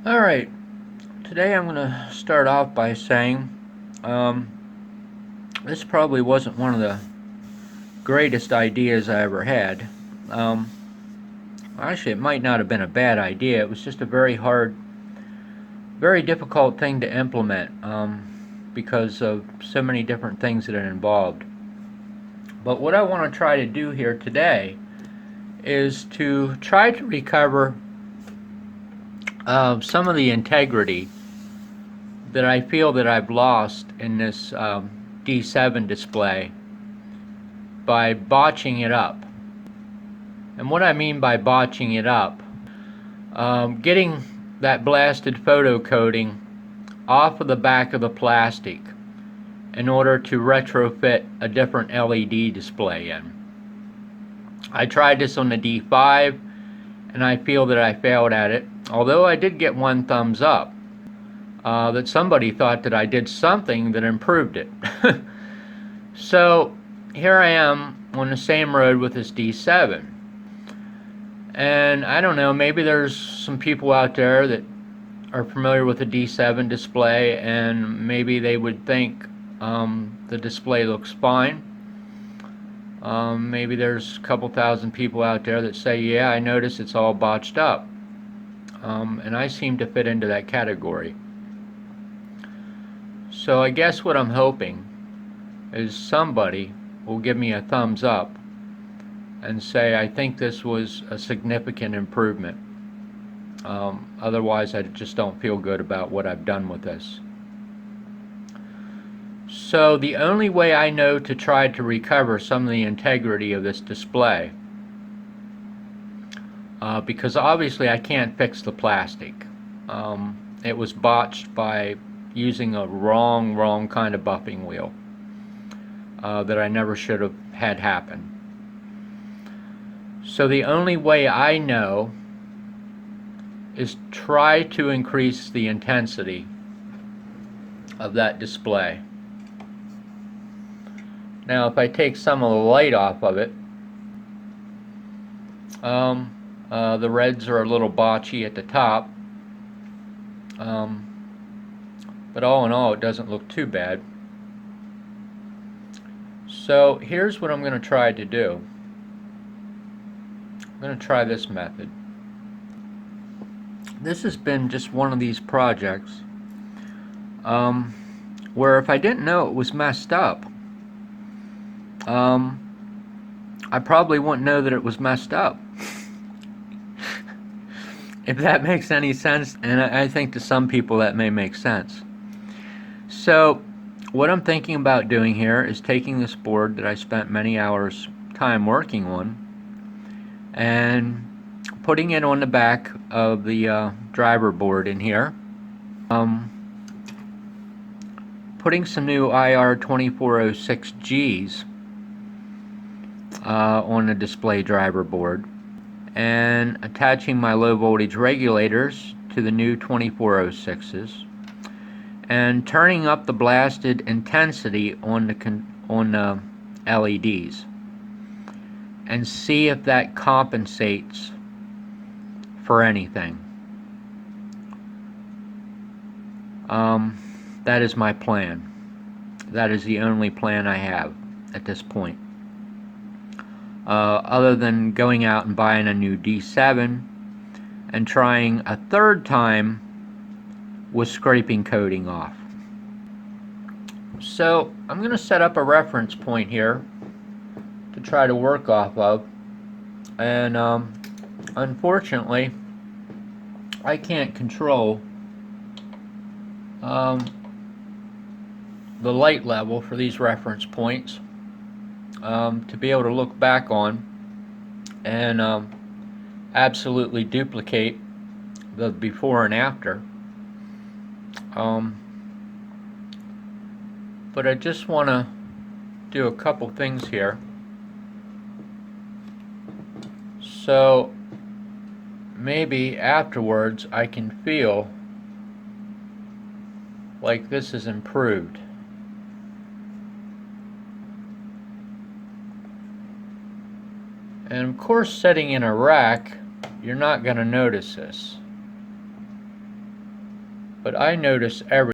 Alright, today I'm going to start off by saying this probably wasn't one of the greatest ideas I ever had. Actually, it might not have been a bad idea. It was just a very hard, very difficult thing to implement because of so many different things that it involved. But what I want to try to do here today is to try to recover some of the integrity that I feel that I've lost in this D7 display by botching it up. And what I mean by botching it up, getting that blasted photo coating off of the back of the plastic in order to retrofit a different LED display in. I tried this on the D5 and I feel that I failed at it, although I did get one thumbs up. That somebody thought that I did something that improved it. So here I am on the same road with this D7. And I don't know, maybe there's some people out there that are familiar with the D7 display and maybe they would think the display looks fine. Maybe there's a couple thousand people out there that say, yeah, I notice it's all botched up. And I seem to fit into that category. So I guess what I'm hoping is somebody will give me a thumbs up and say I think this was a significant improvement. Otherwise I just don't feel good about what I've done with this. So the only way I know to try to recover some of the integrity of this display, because obviously I can't fix the plastic. It was botched by using a wrong kind of buffing wheel that I never should have had happen. So the only way I know is try to increase the intensity of that display. Now if I take some of the light off of it, the reds are a little botchy at the top, but all in all it doesn't look too bad. So here's what I'm going to try to do. I'm going to try this method. This has been just one of these projects where if I didn't know it was messed up, I probably wouldn't know that it was messed up. If that makes any sense, and I think to some people that may make sense. So what I'm thinking about doing here is taking this board that I spent many hours time working on and putting it on the back of the driver board in here, putting some new IR2406Gs on the display driver board, and attaching my low voltage regulators to the new 2406s, and turning up the blasted intensity on the LEDs, and see if that compensates for anything. That is my plan. That is the only plan I have at this point. Other than going out and buying a new D7 and trying a third time with scraping coating off. So I'm going to set up a reference point here to try to work off of, and unfortunately I can't control the light level for these reference points to be able to look back on and absolutely duplicate the before and after. But I just want to do a couple things here. So maybe afterwards I can feel like this is improved. And of course, setting in a rack, you're not going to notice this. but I notice every